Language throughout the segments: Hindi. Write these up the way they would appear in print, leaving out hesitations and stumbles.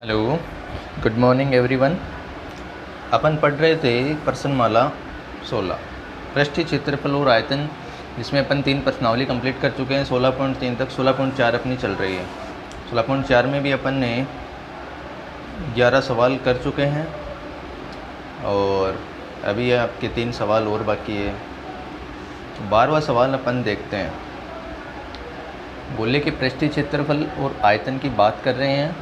Hello, good morning everyone. अपन पढ़ रहे थे प्रश्नमाला 16 पृष्ठीय क्षेत्रफल और आयतन, जिसमें अपन 3 प्रश्नावली कंप्लीट कर चुके हैं 16.3 तक। 16.4 अपनी चल रही है। 16.4 में भी अपन ने 11 सवाल कर चुके हैं और अभी आपके 3 सवाल और बाकी है। 12वां सवाल अपन देखते हैं। बोले कि पृष्ठीय क्षेत्रफल और आयतन की बात कर रहे हैं।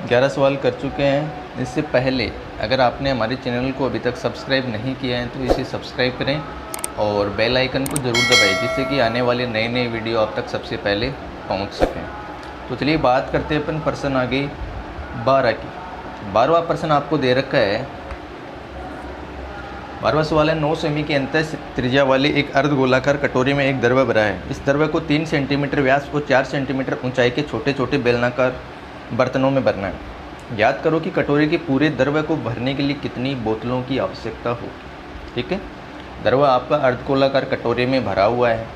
11 सवाल कर चुके हैं। इससे पहले अगर आपने हमारे चैनल को अभी तक सब्सक्राइब नहीं किया है तो इसे सब्सक्राइब करें और बेल आइकन को ज़रूर दबाएं, जिससे कि आने वाले नए वीडियो आप तक सबसे पहले पहुंच सकें। तो चलिए बात करते हैं अपन प्रश्न आगे 12 की। 12वां प्रश्न आपको दे रखा है। 12वां सवाल है, 9 सेमी की अंत त्रिज्या वाली एक अर्धगोलाकार कटोरी में एक दरवा भरा है। इस दरवा को 3 सेंटीमीटर व्यास और 4 सेंटीमीटर ऊंचाई के छोटे छोटे बेलनाकार बर्तनों में भरना है। याद करो कि कटोरे के पूरे दरवे को भरने के लिए कितनी बोतलों की आवश्यकता होगी। ठीक है, दरवा आपका अर्धगोलाकार कटोरे में भरा हुआ है।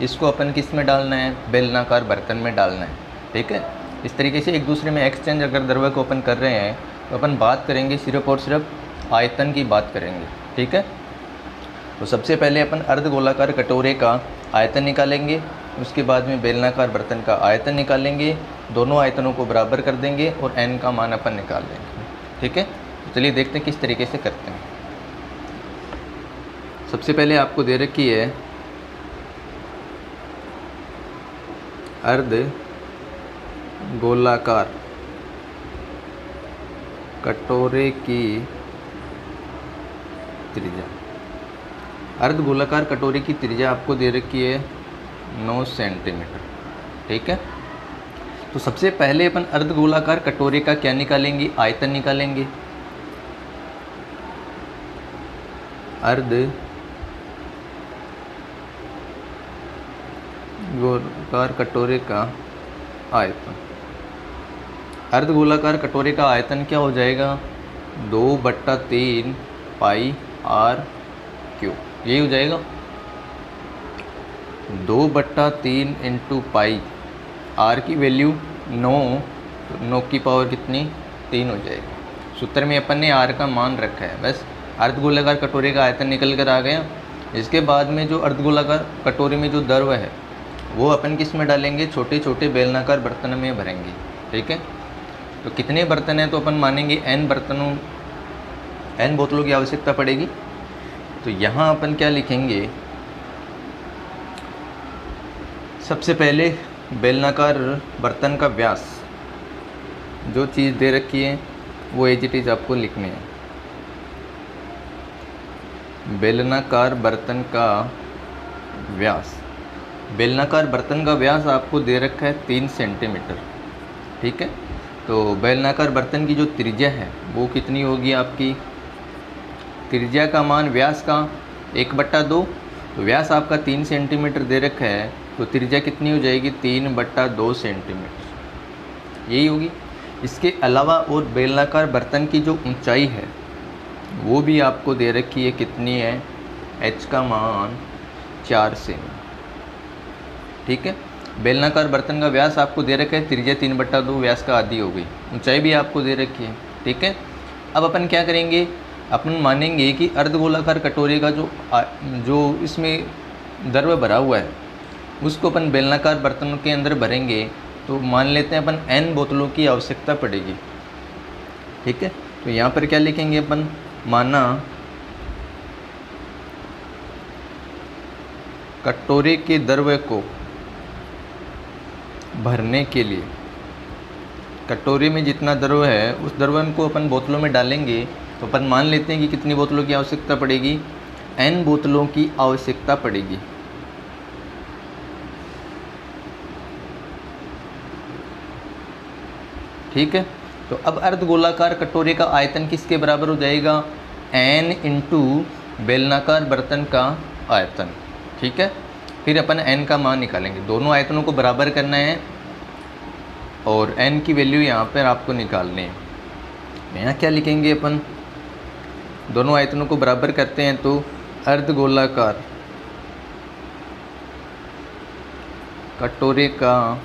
इसको अपन किस में डालना है? बेलनाकार बर्तन में डालना है। ठीक है, इस तरीके से एक दूसरे में एक्सचेंज अगर दरवे को अपन कर रहे हैं तो अपन बात करेंगे सिर्फ और सिर्फ आयतन की बात करेंगे। ठीक है, तो सबसे पहले अपन अर्धगोलाकार कटोरे का आयतन निकालेंगे, उसके बाद में बेलनाकार बर्तन का आयतन निकालेंगे, दोनों आयतनों को बराबर कर देंगे और n का मान अपन निकाल लेंगे। ठीक है, तो चलिए देखते हैं किस तरीके से करते हैं। सबसे पहले आपको दे रखी है अर्धगोलाकार कटोरे की त्रिज्या। अर्धगोलाकार कटोरे की त्रिज्या आपको दे रखी है 9 सेंटीमीटर। ठीक है, तो सबसे पहले अपन अर्धगोलाकार कटोरे का क्या निकालेंगे? आयतन निकालेंगे। अर्धगोलाकार कटोरे का आयतन। अर्धगोलाकार कटोरे का आयतन क्या हो जाएगा? 2/3 पाई आर क्यूब। यही हो जाएगा 2/3 इंटू पाई। आर की वैल्यू 9 की पावर कितनी? 3 हो जाएगी। सूत्र में अपन ने आर का मान रखा है। बस अर्धगोलाकार कटोरे का आयतन निकल कर आ गया। इसके बाद में जो अर्धगोलाकार कटोरे में जो दरवा है वो अपन किस में डालेंगे? छोटे छोटे बेलनाकार बर्तन में भरेंगे। ठीक है, तो कितने बर्तन हैं? तो अपन मानेंगे n बोतलों की आवश्यकता पड़ेगी। तो यहाँ अपन क्या लिखेंगे? सबसे पहले बेलनाकार बर्तन का व्यास, जो चीज़ दे रखी है वो एज इट इज़ आपको लिखनी है। बेलनाकार बर्तन का व्यास। बेलनाकार बर्तन का व्यास आपको दे रखा है 3 सेंटीमीटर। ठीक है, तो बेलनाकार बर्तन की जो त्रिज्या है वो कितनी होगी? आपकी त्रिज्या का मान व्यास का 1/2। तो व्यास आपका 3 सेंटीमीटर दे रखा है, तो त्रिज्या कितनी हो जाएगी? 3/2 सेंटीमीटर। यही होगी। इसके अलावा और बेलनाकार बर्तन की जो ऊंचाई है वो भी आपको दे रखी है। कितनी है? h का मान 4 सेमी। ठीक है, बेलनाकार बर्तन का व्यास आपको दे रखा है, त्रिज्या 3/2 व्यास का आधी हो गई, ऊंचाई भी आपको दे रखी है। ठीक है, अब अपन क्या करेंगे? अपन मानेंगे कि अर्धगोलाकार कटोरे का जो इसमें दरवा भरा हुआ है उसको अपन बेलनाकार बर्तनों के अंदर भरेंगे। तो मान लेते हैं अपन n बोतलों की आवश्यकता पड़ेगी। ठीक है, तो यहाँ पर क्या लिखेंगे अपन? माना कटोरे के दरवे को भरने के लिए कटोरे में जितना दरवा है उस दरवन को अपन बोतलों में डालेंगे। तो अपन मान लेते हैं कि कितनी बोतलों की आवश्यकता पड़ेगी? n बोतलों की आवश्यकता पड़ेगी। ठीक है, तो अब अर्धगोलाकार कटोरे का आयतन किसके बराबर हो जाएगा? n इंटू बेलनाकार बर्तन का आयतन। ठीक है, फिर अपन n का मान निकालेंगे। दोनों आयतनों को बराबर करना है और n की वैल्यू यहाँ पर आपको निकालनी है। यहाँ क्या लिखेंगे अपन? दोनों आयतनों को बराबर करते हैं तो अर्धगोलाकार कटोरे का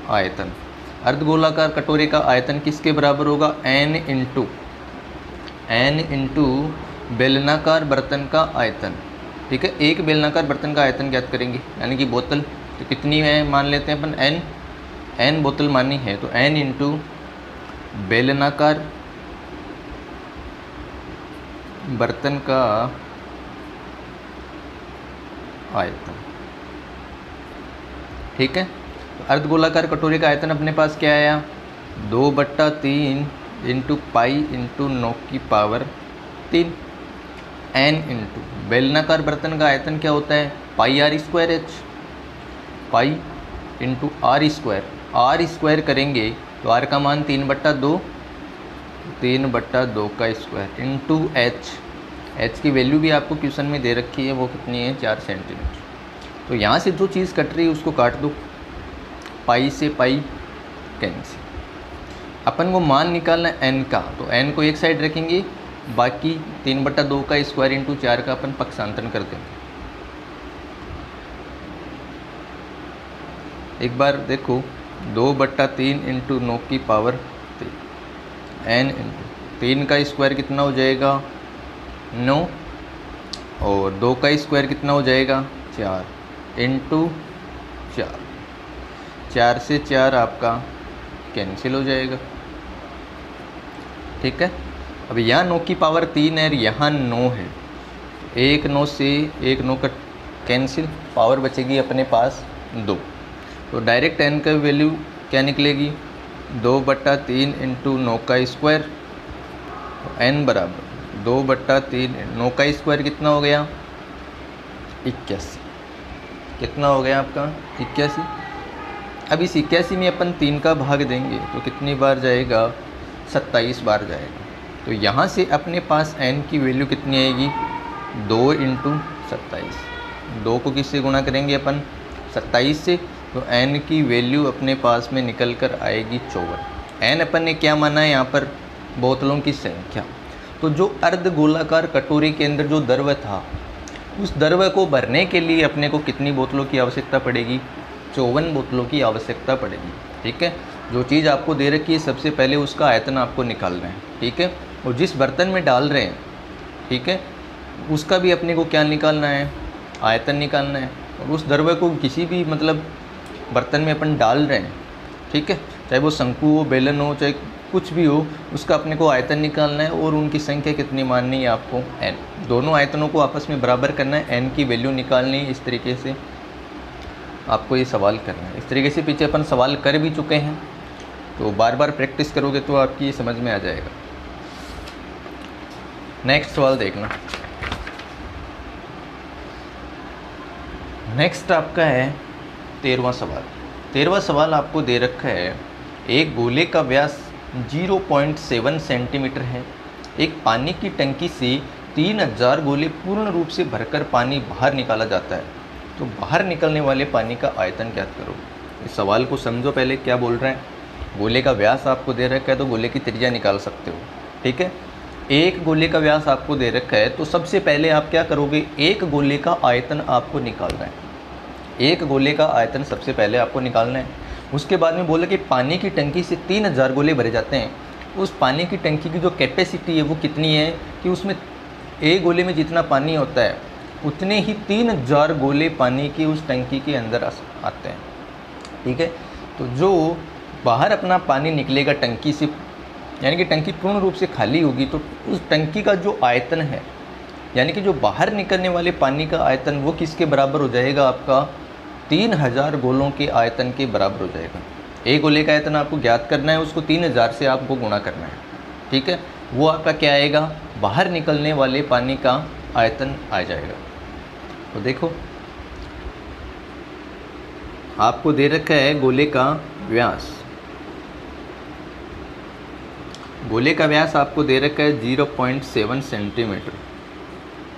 आयतन। अर्धगोलाकार कटोरे का आयतन किसके बराबर होगा, n इंटू बेलनाकार बर्तन का आयतन। ठीक है, एक बेलनाकार बर्तन का आयतन ज्ञात करेंगे, यानी कि बोतल तो कितनी है मान लेते हैं अपन, n बोतल मानी है, तो n इंटू बेलनाकार बर्तन का आयतन। ठीक है, तो अर्धगोलाकार कटोरे का आयतन अपने पास क्या आया, 2/3 इंटू पाई इंटू 9 की पावर 3। n इंटू बेलनाकार बर्तन का आयतन क्या होता है, pi r square h, pi into r square करेंगे तो r का मान 3/2 का स्क्वायर इंटू h की वैल्यू भी आपको क्वेश्चन में दे रखी है, वो कितनी है 4 सेंटीमीटर। तो यहाँ से जो चीज़ कट रही है उसको काट दो, पाई से पाई कैंसिल। अपन को मान निकालना है n का, तो n को एक साइड रखेंगे, बाकी 3/2 का स्क्वायर इंटू 4 का अपन पक्षांतरण कर देंगे। एक बार देखो, 2/3 इंटू 9 की पावर 3, n इंटू 3 का स्क्वायर कितना हो जाएगा 9, और 2 का स्क्वायर कितना हो जाएगा 4 इंटू 4 से 4 आपका कैंसिल हो जाएगा। ठीक है, अब यहाँ 9 की पावर 3 है और यहाँ 9 है, 1 9 से 1 9 का कैंसिल, पावर बचेगी अपने पास 2। तो डायरेक्ट n का वैल्यू क्या निकलेगी, 2/3 इंटू 9 का स्क्वायर, n बराबर 2/3, 9 का स्क्वायर कितना हो गया 81, कितना हो गया आपका 81। अब इस 81 में अपन 3 का भाग देंगे तो कितनी बार जाएगा, 27 बार जाएगा। तो यहाँ से अपने पास n की वैल्यू कितनी आएगी, 2 इंटू 27, 2 को किससे गुणा करेंगे अपन 27 से, तो n की वैल्यू अपने पास में निकल कर आएगी 54। n अपन ने क्या माना है यहाँ पर, बोतलों की संख्या। तो जो अर्धगोलाकार कटोरे के अंदर जो द्रव था, उस द्रव को भरने के लिए अपने को कितनी बोतलों की आवश्यकता पड़ेगी, 54 बोतलों की आवश्यकता पड़ेगी। ठीक है, जो चीज़ आपको दे रखी है सबसे पहले उसका आयतन आपको निकालना है। ठीक है, और जिस बर्तन में डाल रहे हैं, ठीक है, उसका भी अपने को क्या निकालना है, आयतन निकालना है। और उस द्रव को किसी भी मतलब बर्तन में अपन डाल रहे हैं, ठीक है, चाहे वो शंकु हो, बेलन हो, चाहे कुछ भी हो, उसका अपने को आयतन निकालना है और उनकी संख्या कितनी माननी है आपको, n। दोनों आयतनों को आपस में बराबर करना है, n की वैल्यू निकालनी है। इस तरीके से आपको ये सवाल करना है। इस तरीके से पीछे अपन सवाल कर भी चुके हैं, तो बार बार प्रैक्टिस करोगे तो आपकी ये समझ में आ जाएगा। नेक्स्ट सवाल देखना। नेक्स्ट आपका है 13वां सवाल। 13वां सवाल आपको दे रखा है, एक गोले का व्यास 0.7 सेंटीमीटर है। एक पानी की टंकी से 3000 गोले पूर्ण रूप से भरकर पानी बाहर निकाला जाता है, तो बाहर निकलने वाले पानी का आयतन ज्ञात करो। इस सवाल को समझो पहले क्या बोल रहे हैं। गोले का व्यास आपको दे रखा है तो गोले की त्रिज्या निकाल सकते हो। ठीक है, एक गोले का व्यास आपको दे रखा है तो सबसे पहले आप क्या करोगे, एक गोले का आयतन आपको निकालना है। एक गोले का आयतन सबसे पहले आपको निकालना है। उसके बाद में बोला कि पानी की टंकी से 3000 गोले भरे जाते हैं। उस पानी की टंकी की जो कैपेसिटी है वो कितनी है कि उसमें एक गोले में जितना पानी होता है उतने ही 3000 गोले पानी की उस टंकी के अंदर आते हैं। ठीक है, तो जो बाहर अपना पानी निकलेगा टंकी से, यानी कि टंकी पूर्ण रूप से खाली होगी, तो उस टंकी का जो आयतन है, यानी कि जो बाहर निकलने वाले पानी का आयतन, वो किसके बराबर हो जाएगा, आपका 3000 गोलों के आयतन के बराबर हो जाएगा। एक गोले का आयतन आपको ज्ञात करना है, उसको 3000 से आपको गुणा करना है। ठीक है, वो आपका क्या आएगा, बाहर निकलने वाले पानी का आयतन आ जाएगा। तो देखो आपको दे रखा है गोले का व्यास। गोले का व्यास आपको दे रखा है 0.7 सेंटीमीटर।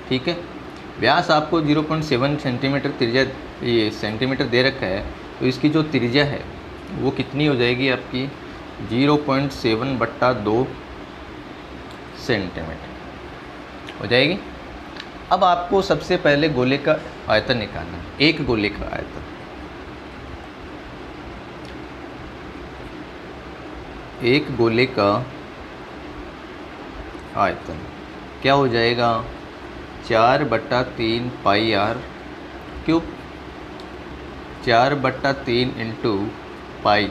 ठीक है, व्यास आपको 0.7 सेंटीमीटर त्रिज्या, ये सेंटीमीटर दे रखा है, तो इसकी जो त्रिज्या है वो कितनी हो जाएगी आपकी, 0.7/2 सेंटीमीटर हो जाएगी। अब आपको सबसे पहले गोले का आयतन निकालना है, एक गोले का आयतन। एक गोले का आयतन क्या हो जाएगा, 4/3 pi r cube, 4/3 into pi,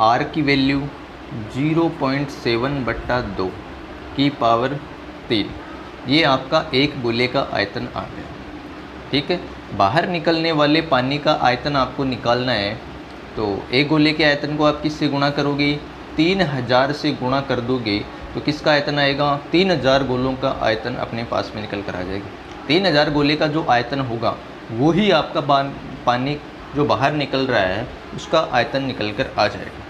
r की वैल्यू 0.7/2 की पावर 3। ये आपका एक गोले का आयतन आ गया। ठीक है, बाहर निकलने वाले पानी का आयतन आपको निकालना है, तो एक गोले के आयतन को आप किससे गुणा करोगे, 3000 से गुणा कर दोगे तो किसका आयतन आएगा, 3000 गोलों का आयतन अपने पास में निकल कर आ जाएगा। 3000 गोले का जो आयतन होगा वो ही आपका पानी जो बाहर निकल रहा है उसका आयतन निकल कर आ जाएगा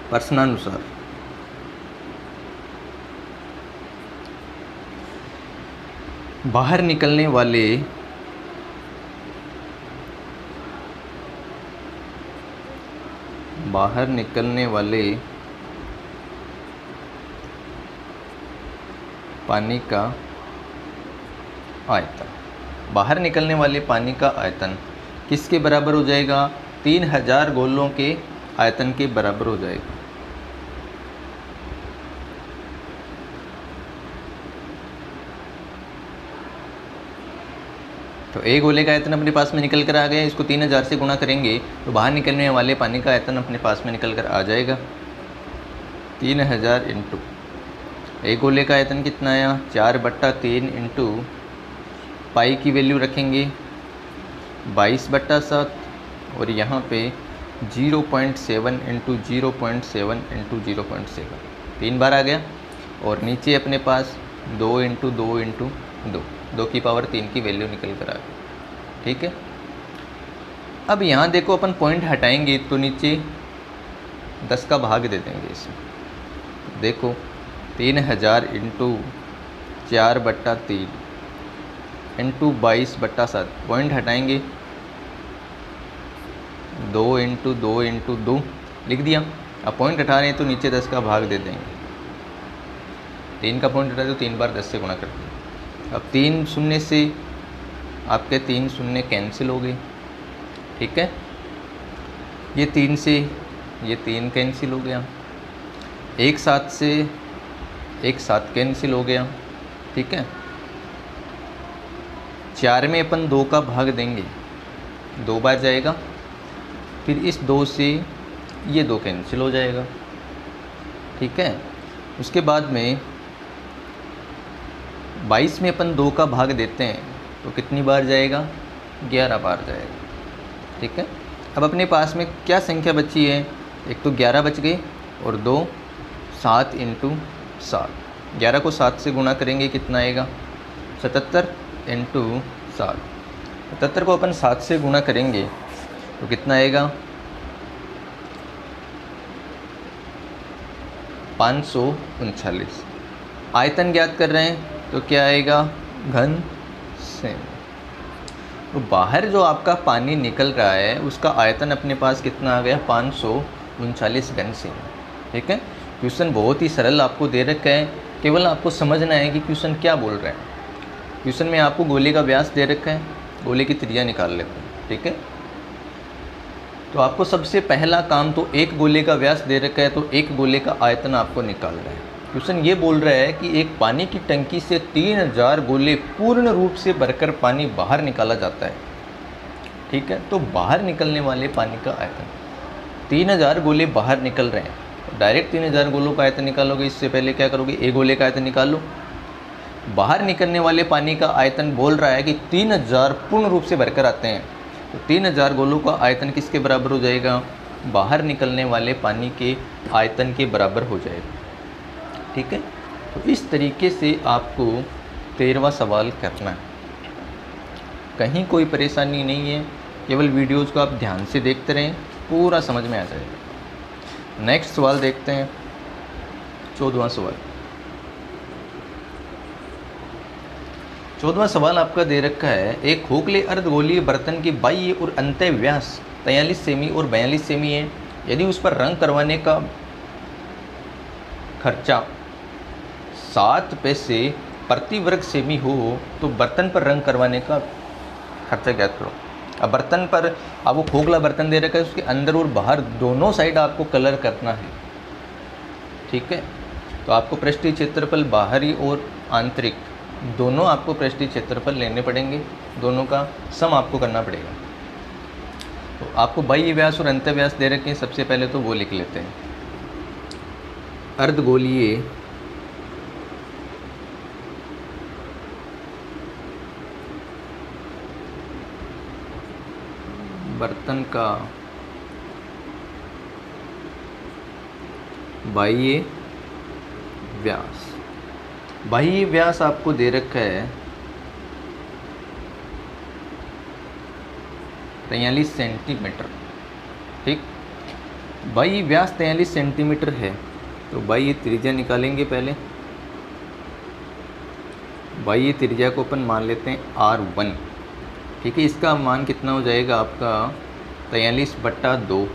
प्रश्नानुसार। बाहर निकलने वाले पानी का आयतन, बाहर निकलने वाले पानी का आयतन किसके बराबर हो जाएगा, 3000 गोलों के आयतन के बराबर हो जाएगा। तो एक गोले का आयतन अपने पास में निकल कर आ गया, इसको 3000 से गुणा करेंगे तो बाहर निकलने वाले पानी का आयतन अपने पास में निकल कर आ जाएगा 3000 इंटू एक गोले का आयतन कितना आया, 4/3 इंटू पाई की वैल्यू रखेंगे 22/7 और यहाँ पे 0.7 इंटू 0.7 इंटू 0.7 3 बार आ गया, और नीचे अपने पास 2 इंटू 2 इंटू 2 की पावर 3 की वैल्यू निकल कर आ गई। ठीक है, अब यहाँ देखो अपन पॉइंट हटाएंगे तो नीचे 10 का भाग दे देंगे इसमें। देखो 3000 इंटू 4/3 इंटू 22/7, पॉइंट हटाएंगे 2 इंटू 2 इंटू 2 लिख दिया। अब पॉइंट हटा रहे हैं तो नीचे 10 का भाग दे देंगे, 3 का पॉइंट हटा तो 3 बार 10 से गुणा कर देंगे। अब 3 शून्य से आपके 3 शून्य कैंसिल हो गए। ठीक है, ये 3 से ये 3 कैंसिल हो गया, एक 7 से एक 7 कैंसिल हो गया। ठीक है, 4 में अपन 2 का भाग देंगे, 2 बार जाएगा, फिर इस 2 से ये 2 कैंसिल हो जाएगा। ठीक है, उसके बाद में 22 में अपन 2 का भाग देते हैं तो कितनी बार जाएगा, 11 बार जाएगा। ठीक है, अब अपने पास में क्या संख्या बची है, एक तो 11 बच गई और 2 7 इंटू 7, 11 को 7 से गुणा करेंगे कितना आएगा, 77 इंटू 7, 77 को अपन 7 से गुणा करेंगे तो कितना आएगा, 539। आयतन ज्ञात कर रहे हैं तो क्या आएगा, घन सेमी। तो बाहर जो आपका पानी निकल रहा है उसका आयतन अपने पास कितना आ गया, 539 घन सेमी। ठीक है, क्वेश्चन बहुत ही सरल आपको दे रखा है, केवल आपको समझना है कि क्वेश्चन क्या बोल रहा है। क्वेश्चन में आपको गोले का व्यास दे रखा है, गोले की त्रिज्या निकाल लेते हैं। ठीक है, तो आपको सबसे पहला काम तो एक गोले का व्यास दे रखा है तो एक गोले का आयतन आपको निकालना है। क्वेश्चन ये बोल रहा है कि एक पानी की टंकी से 3000 गोले पूर्ण रूप से भरकर पानी बाहर निकाला जाता है। ठीक है, तो बाहर निकलने वाले पानी का आयतन, 3000 गोले बाहर निकल रहे हैं, डायरेक्ट 3000 गोलों का आयतन निकालोगे, इससे पहले क्या करोगे, एक गोले का आयतन निकाल लो। बाहर निकलने वाले पानी का आयतन बोल रहा है कि 3000 पूर्ण रूप से भरकर आते हैं, तो 3000 गोलों का आयतन किसके बराबर हो जाएगा, बाहर निकलने वाले पानी के आयतन के बराबर हो जाएगा। ठीक है, तो इस तरीके से आपको 13वां सवाल करना है, कहीं कोई परेशानी नहीं है, केवल वीडियोज़ को आप ध्यान से देखते रहें, पूरा समझ में आ जाएगा। नेक्स्ट सवाल देखते हैं, 14वां सवाल। 14वां सवाल आपका दे रखा है, एक खोखले अर्धगोलीय बर्तन के बाह्य और अंतः व्यास 43 सेमी और 42 सेमी है। यदि उस पर रंग करवाने का खर्चा 7 पैसे प्रति वर्ग सेमी हो तो बर्तन पर रंग करवाने का खर्चा ज्ञात करो। अब बर्तन पर आपको खोखला बर्तन दे रखा है, उसके अंदर और बाहर दोनों साइड आपको कलर करना है। ठीक है। तो आपको पृष्ठीय क्षेत्रफल बाहरी और आंतरिक दोनों आपको पृष्ठीय क्षेत्रफल लेने पड़ेंगे, दोनों का सम आपको करना पड़ेगा। तो आपको बाह्य व्यास और अंतःव्यास दे रखे हैं, सबसे पहले तो वो लिख लेते हैं। अर्धगोलीय बर्तन का बाह्य व्यास, बाह्य व्यास आपको दे रखा है 43 सेंटीमीटर, ठीक। बाह्य व्यास 43 सेंटीमीटर है, तो बाह्य त्रिज्या निकालेंगे पहले। बाह्य त्रिज्या को अपन मान लेते हैं R1, ठीक है। इसका मान कितना हो जाएगा आपका 43/2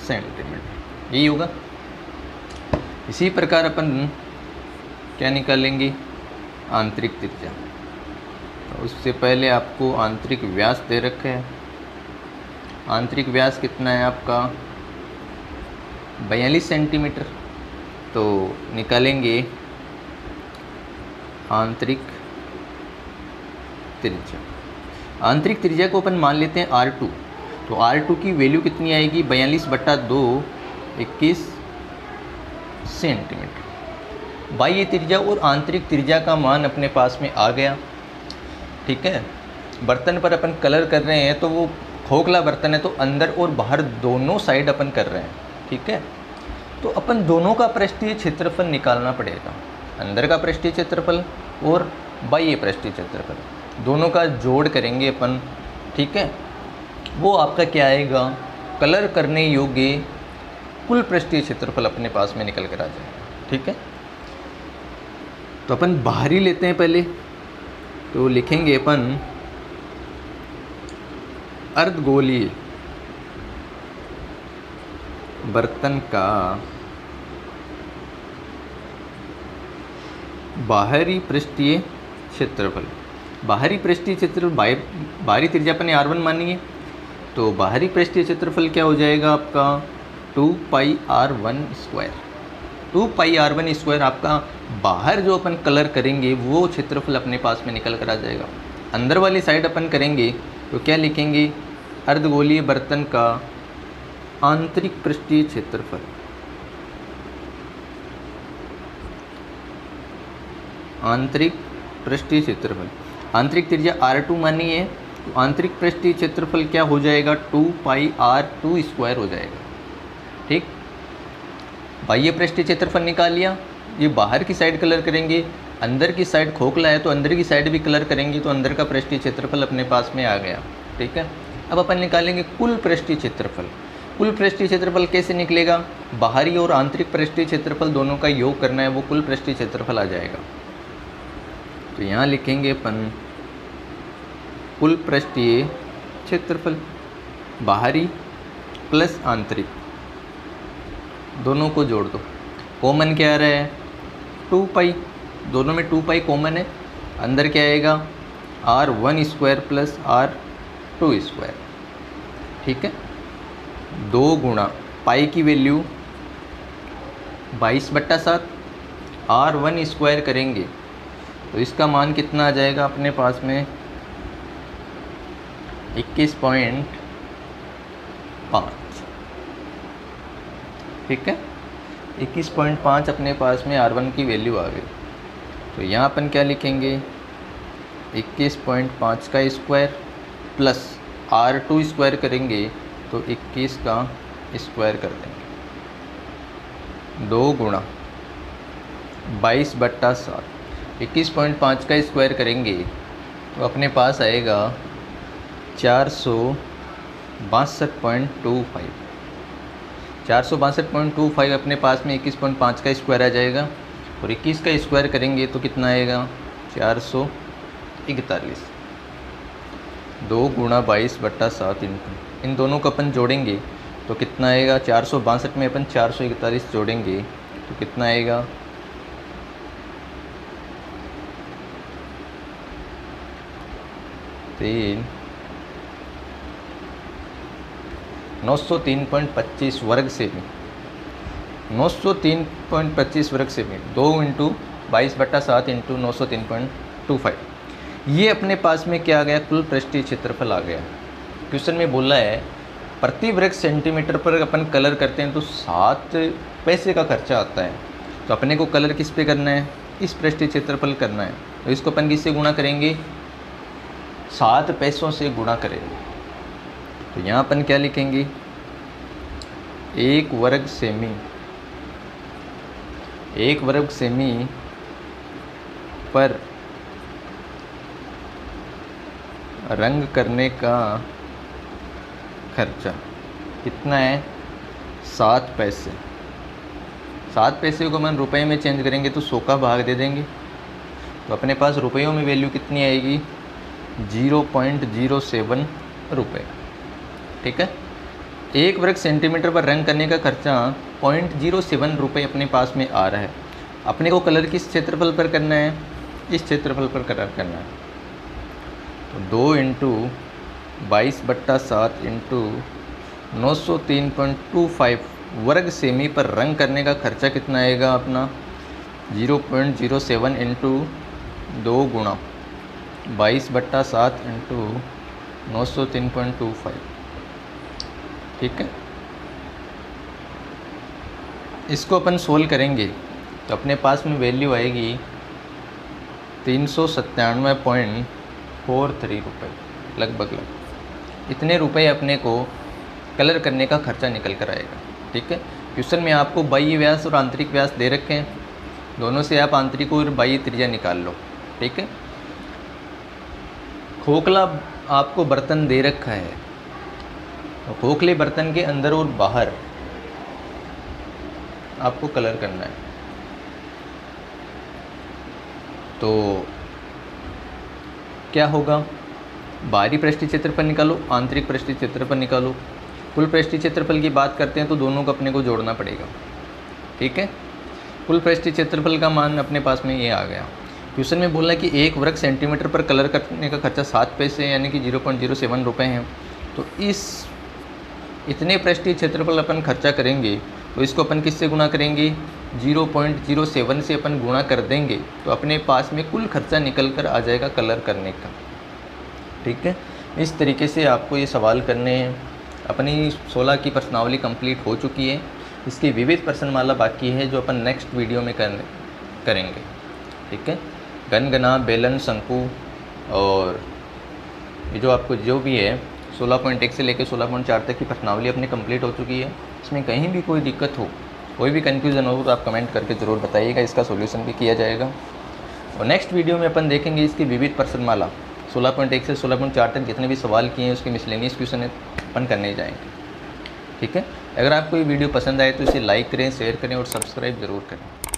सेंटीमीटर, यही होगा। इसी प्रकार अपन क्या निकालेंगे, आंतरिक त्रिज्या। तो उससे पहले आपको आंतरिक व्यास दे रखा है। आंतरिक व्यास कितना है आपका 42 सेंटीमीटर, तो निकालेंगे आंतरिक त्रिज्या। आंतरिक त्रिज्या को अपन मान लेते हैं R2, तो R2 की वैल्यू कितनी आएगी 42/2 21 सेंटीमीटर। बाह्य त्रिज्या और आंतरिक त्रिज्या का मान अपने पास में आ गया, ठीक है। बर्तन पर अपन कलर कर रहे हैं, तो वो खोखला बर्तन है, तो अंदर और बाहर दोनों साइड अपन कर रहे हैं, ठीक है। तो अपन दोनों का पृष्ठीय क्षेत्रफल निकालना पड़ेगा, अंदर का पृष्ठीय क्षेत्रफल और बाह्य पृष्ठीय क्षेत्रफल, दोनों का जोड़ करेंगे अपन, ठीक है। वो आपका क्या आएगा, कलर करने योग्य कुल पृष्ठीय क्षेत्रफल अपने पास में निकल कर आ जाएगा, ठीक है। तो अपन बाहरी लेते हैं पहले, तो लिखेंगे अपन अर्धगोलीय बर्तन का बाहरी पृष्ठीय क्षेत्रफल। बाहरी पृष्ठीय क्षेत्रफल, बाहरी त्रिज्या अपन ने R1 मानी है, तो बाहरी पृष्ठीय क्षेत्रफल क्या हो जाएगा आपका 2πr1 स्क्वायर। 2πr1 स्क्वायर आपका बाहर जो अपन कलर करेंगे वो क्षेत्रफल अपने पास में निकल कर आ जाएगा। अंदर वाली साइड अपन करेंगे तो क्या लिखेंगे, अर्धगोलीय बर्तन का आंतरिक पृष्ठीय क्षेत्रफल। आंतरिक पृष्ठीय क्षेत्रफल, आंतरिक त्रिज्या R2 मानी है, तो आंतरिक पृष्ठीय क्षेत्रफल क्या हो जाएगा 2πr2 स्क्वायर हो जाएगा, ठीक। बाह्य पृष्ठीय क्षेत्रफल निकाल लिया। ये बाहर की साइड कलर करेंगे, अंदर की साइड खोखला है तो अंदर की साइड भी कलर करेंगे, तो अंदर का पृष्ठीय क्षेत्रफल अपने पास में आ गया, ठीक है। अब अपन निकालेंगे कुल पृष्ठीय क्षेत्रफल। कुल पृष्ठीय क्षेत्रफल कैसे निकलेगा, बाहरी और आंतरिक पृष्ठीय क्षेत्रफल दोनों का योग करना है, वो कुल पृष्ठीय क्षेत्रफल आ जाएगा। तो यहाँ लिखेंगे अपन कुल पृष्ठीय क्षेत्रफल, बाहरी प्लस आंतरिक दोनों को जोड़ दो। कॉमन क्या आ रहा है 2π, दोनों में 2π कॉमन है, अंदर क्या आएगा R1 square plus R2 square, ठीक है। 2 गुणा पाई की वैल्यू 22/7, R1 स्क्वायर करेंगे तो इसका मान कितना आ जाएगा अपने पास में 21.5, ठीक है। 21.5 अपने पास में R1 की वैल्यू आ गई। तो यहाँ अपन क्या लिखेंगे 21.5 का स्क्वायर प्लस R2 स्क्वायर करेंगे तो 21 का स्क्वायर कर देंगे। 2 गुणा 22/7, 21.5 का स्क्वायर करेंगे तो अपने पास आएगा 462.25। 462.25 अपने पास में 21.5 का स्क्वायर आ जाएगा, और 21 का स्क्वायर करेंगे तो कितना आएगा 441। 2 गुणा 22/7 इन दोनों को अपन जोड़ेंगे तो कितना आएगा 462 में अपन 441 जोड़ेंगे तो कितना आएगा 903.25 वर्ग सेमी, 903.25 वर्ग सेमी, 2 × 22/7 × 903.25। ये अपने पास में क्या आ गया, कुल पृष्ठीय क्षेत्रफल आ गया। क्वेश्चन में बोला है प्रति वर्ग सेंटीमीटर पर अपन कलर करते हैं तो 7 पैसे का खर्चा आता है। तो अपने को कलर किस पे करना है, इस पृष्ठीय क्षेत्रफल करना है। तो इसको अपन किससे गुणा करेंगे, 7 पैसों से गुणा करेंगे। तो यहाँ अपन क्या लिखेंगे, 1 वर्ग सेमी पर रंग करने का खर्चा कितना है, 7 पैसे। 7 पैसे को अपन रुपए में चेंज करेंगे तो 100 का भाग दे देंगे। तो अपने पास रुपयों में वैल्यू कितनी आएगी, 0.07 रुपये। ठीक है, 1 वर्ग सेंटीमीटर पर रंग करने का खर्चा 0.07 रुपये अपने पास में आ रहा है। अपने को कलर किस क्षेत्रफल पर करना है, इस क्षेत्रफल पर कलर करना है। तो 2 × 22/7 × 903.25 वर्ग सेमी पर रंग करने का खर्चा कितना आएगा अपना, 0.07 × 2 × 22/7 × 903.25। ठीक है, इसको अपन सोल्व करेंगे तो अपने पास में वैल्यू आएगी 397.43 रुपये लगभग। इतने रुपए अपने को कलर करने का खर्चा निकल कर आएगा। ठीक है, क्वेश्चन में आपको बाह्य व्यास और आंतरिक व्यास दे रखे हैं, दोनों से आप आंतरिक और बाह्य त्रिज्या निकाल लो। ठीक है, खोखला आपको बर्तन दे रखा है, तो खोखले बर्तन के अंदर और बाहर आपको कलर करना है। तो क्या होगा, बाहरी पृष्ठीय क्षेत्रफल निकालो, आंतरिक पृष्ठीय क्षेत्रफल निकालो। कुल पृष्ठीय क्षेत्रफल की बात करते हैं तो दोनों को अपने को जोड़ना पड़ेगा। ठीक है, कुल पृष्ठीय क्षेत्रफल का मान अपने पास में ये आ गया। क्वेश्चन में बोला कि 1 वर्ग सेंटीमीटर पर कलर करने का खर्चा 7 पैसे यानी कि 0.07 रुपये हैं। तो इतने पृष्ठीय क्षेत्रफल अपन खर्चा करेंगे तो इसको अपन किससे गुणा करेंगे, 0.07 से अपन गुणा कर देंगे तो अपने पास में कुल खर्चा निकल कर आ जाएगा कलर करने का। ठीक है, इस तरीके से आपको ये सवाल करने हैं। अपनी 16 की प्रश्नावली कंप्लीट हो चुकी है, इसकी विविध प्रश्नमाला बाकी है जो अपन नेक्स्ट वीडियो में करेंगे। ठीक है, घन घना बेलन शंकु और ये जो आपको जो भी है 16.1 से लेकर 16.4 तक की प्रश्नावली अपनी कंप्लीट हो चुकी है। इसमें कहीं भी कोई दिक्कत हो, कोई भी कन्फ्यूज़न हो तो आप कमेंट करके ज़रूर बताइएगा, इसका सॉल्यूशन भी किया जाएगा। और नेक्स्ट वीडियो में अपन देखेंगे इसकी विविध प्रश्नमाला 16.1 से 16.4 तक जितने भी सवाल किए हैं उसके मिसलेनियस क्वेश्चन अपन करने जाएंगे। ठीक है, अगर आपको ये वीडियो पसंद आए तो इसे लाइक करें, शेयर करें और सब्सक्राइब ज़रूर करें।